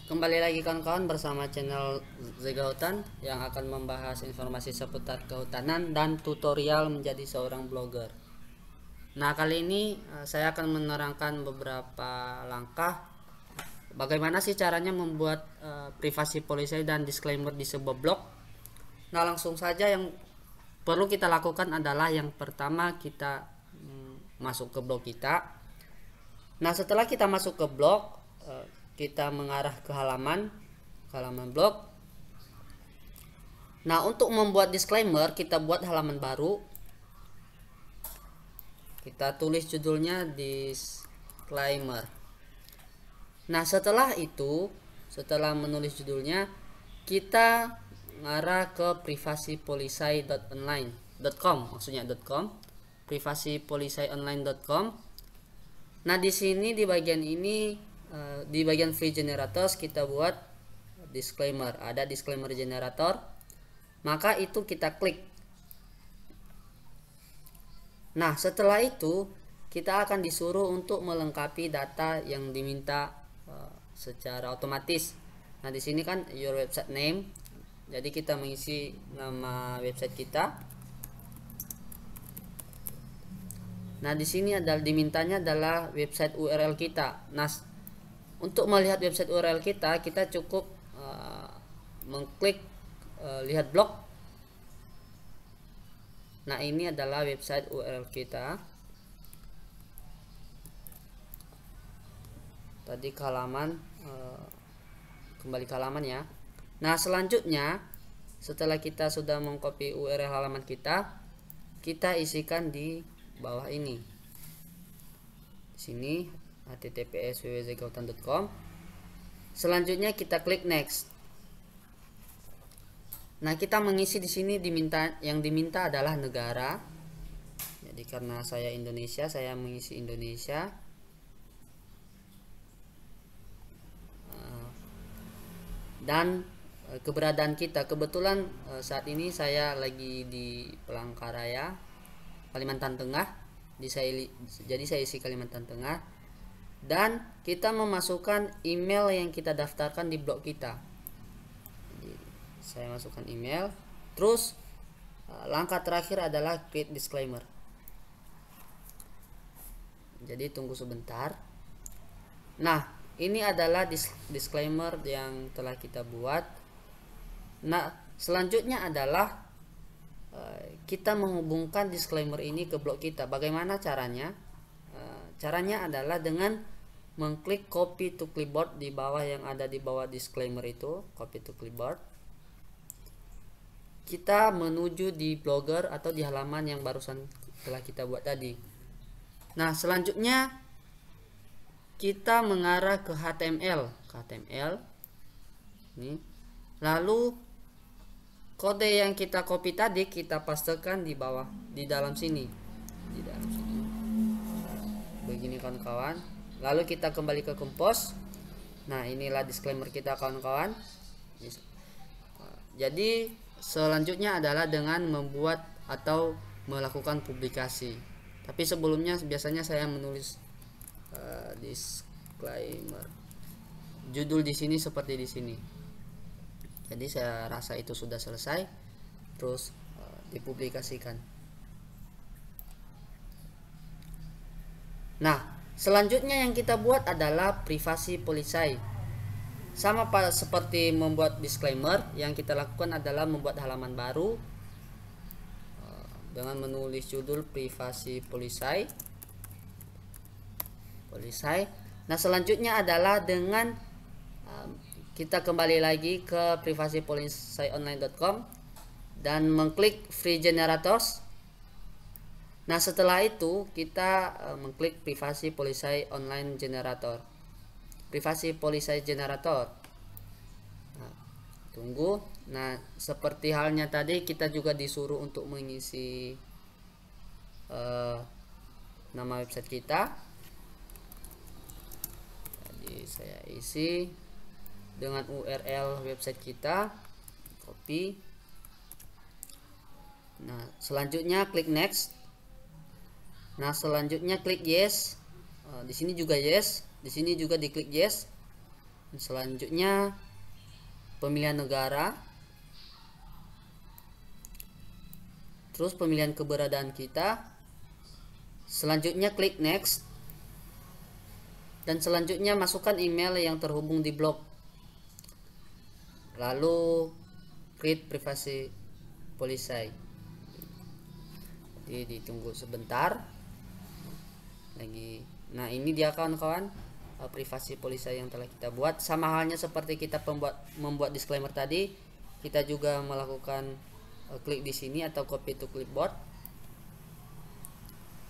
Kembali lagi kawan-kawan bersama channel Zega Hutan yang akan membahas informasi seputar kehutanan dan tutorial menjadi seorang blogger. Nah, kali ini saya akan menerangkan beberapa langkah bagaimana sih caranya membuat privasi policy dan disclaimer di sebuah blog. Nah, langsung saja yang perlu kita lakukan adalah yang pertama kita masuk ke blog kita. Nah, setelah kita masuk ke blog, kita mengarah ke halaman blog. Nah, untuk membuat disclaimer, kita buat halaman baru. Kita tulis judulnya disclaimer. Nah, setelah itu, setelah menulis judulnya, kita mengarah ke privacypolicy.online.com, maksudnya .com, privacypolicyonline.com. Nah, di sini di bagian ini, di bagian free generators kita buat disclaimer, ada disclaimer generator, maka itu kita klik. Nah, setelah itu kita akan disuruh untuk melengkapi data yang diminta secara otomatis. Nah, di sini kan your website name, jadi kita mengisi nama website kita. Nah, di sini adalah dimintanya adalah website URL kita. Nah, untuk melihat website URL kita cukup mengklik lihat blog. Nah, ini adalah website URL kita. Tadi ke halaman, kembali ke halaman ya. Nah, selanjutnya setelah kita sudah mengcopy URL halaman kita isikan di bawah ini. Di sini https://www.zegautan.com. Selanjutnya kita klik next. Nah, kita mengisi di sini yang diminta adalah negara. Jadi karena saya Indonesia, saya mengisi Indonesia. Dan keberadaan kita, kebetulan saat ini saya lagi di Palangkaraya, Kalimantan Tengah. Jadi saya isi Kalimantan Tengah. Dan kita memasukkan email yang kita daftarkan di blog kita. Jadi, saya masukkan email. Terus langkah terakhir adalah create disclaimer. Jadi tunggu sebentar. Nah, ini adalah disclaimer yang telah kita buat. Nah, selanjutnya adalah kita menghubungkan disclaimer ini ke blog kita. Bagaimana caranya? Caranya adalah dengan mengklik copy to clipboard di bawah yang ada di bawah disclaimer itu, copy to clipboard. Kita menuju di blogger atau di halaman yang barusan telah kita buat tadi. Nah, selanjutnya kita mengarah ke HTML. Ini. Lalu kode yang kita copy tadi kita pastekan di bawah, di dalam sini. Begini kawan-kawan. Lalu kita kembali ke compose. Nah, inilah disclaimer kita kawan-kawan. Jadi selanjutnya adalah dengan membuat atau melakukan publikasi. Tapi sebelumnya biasanya saya menulis disclaimer. Judul di sini seperti di sini. Jadi saya rasa itu sudah selesai. Terus dipublikasikan. Nah, selanjutnya yang kita buat adalah privasi policy. Sama seperti membuat disclaimer, yang kita lakukan adalah membuat halaman baru dengan menulis judul privasi policy. Nah, selanjutnya adalah dengan kita kembali lagi ke privacypolicyonline.com dan mengklik free generators. Nah, setelah itu kita mengklik privacy policy online generator. Privacy policy generator. Nah, tunggu. Nah, seperti halnya tadi kita juga disuruh untuk mengisi nama website kita. Jadi saya isi dengan URL website kita, copy. Nah, selanjutnya klik next. Nah, selanjutnya klik yes. Di sini juga yes, di sini juga diklik yes. Selanjutnya pemilihan negara, terus pemilihan keberadaan kita. Selanjutnya klik next, dan selanjutnya masukkan email yang terhubung di blog. Lalu create privasi policy. Jadi ditunggu sebentar lagi. Nah, ini dia kawan-kawan, privasi policy yang telah kita buat. Sama halnya seperti kita membuat disclaimer tadi, kita juga melakukan klik di sini atau copy to clipboard.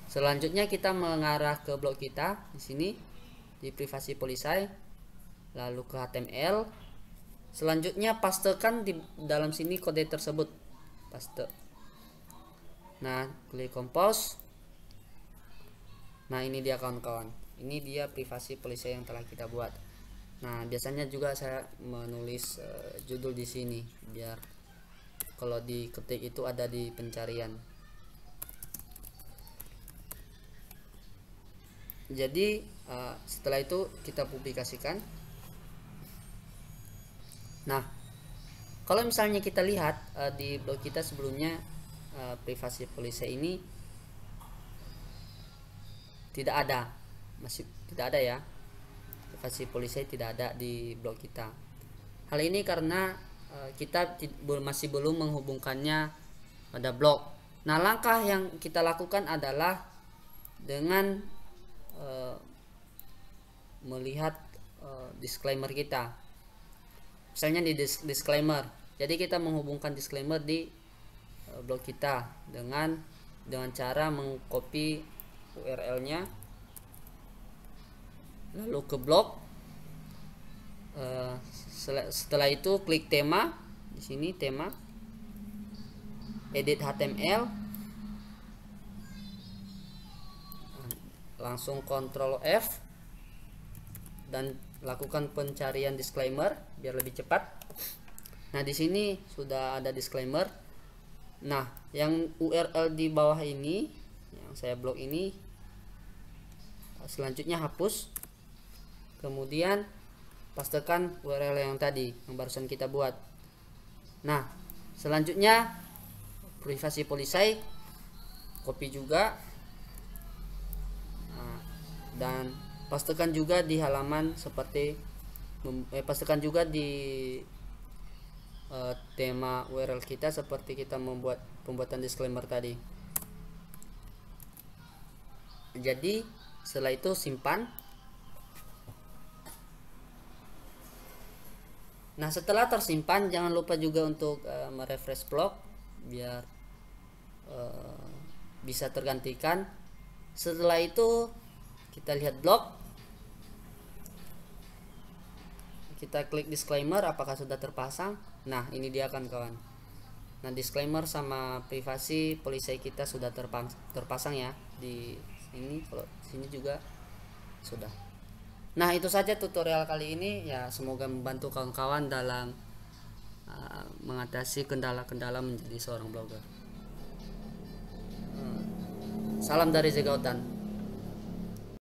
Selanjutnya kita mengarah ke blog kita di sini di privasi policy, lalu ke HTML. Selanjutnya pastekan di dalam sini kode tersebut, paste. Nah, klik compose. Nah, ini dia kawan-kawan, ini dia privasi policy yang telah kita buat. Nah, biasanya juga saya menulis judul di sini biar kalau diketik itu ada di pencarian. Jadi setelah itu kita publikasikan. Nah, kalau misalnya kita lihat di blog kita sebelumnya, privasi policy ini tidak ada, masih tidak ada ya, privasi policy tidak ada di blog kita. Hal ini karena kita masih belum menghubungkannya pada blog. Nah, langkah yang kita lakukan adalah dengan melihat disclaimer kita. Misalnya di disclaimer, jadi kita menghubungkan disclaimer di blog kita dengan cara mengcopy URL-nya, lalu ke blog. Setelah itu klik tema di sini, tema, edit HTML, langsung Ctrl F dan lakukan pencarian disclaimer biar lebih cepat. Nah, di sini sudah ada disclaimer. Nah, yang URL di bawah ini yang saya blok ini selanjutnya hapus, kemudian pastekan URL yang tadi yang barusan kita buat. Nah, selanjutnya privasi policy copy juga, dan pastekan juga di halaman seperti pastekan juga di tema URL kita seperti kita membuat pembuatan disclaimer tadi. Jadi setelah itu simpan. Nah, setelah tersimpan jangan lupa juga untuk merefresh blog biar bisa tergantikan. Setelah itu kita lihat blog, kita klik disclaimer apakah sudah terpasang. Nah, ini dia kan kawan. Nah, disclaimer sama privasi policy kita sudah terpasang ya di sini. Kalau sini juga sudah. Nah, itu saja tutorial kali ini ya, semoga membantu kawan-kawan dalam mengatasi kendala-kendala menjadi seorang blogger. Salam dari Zegautan.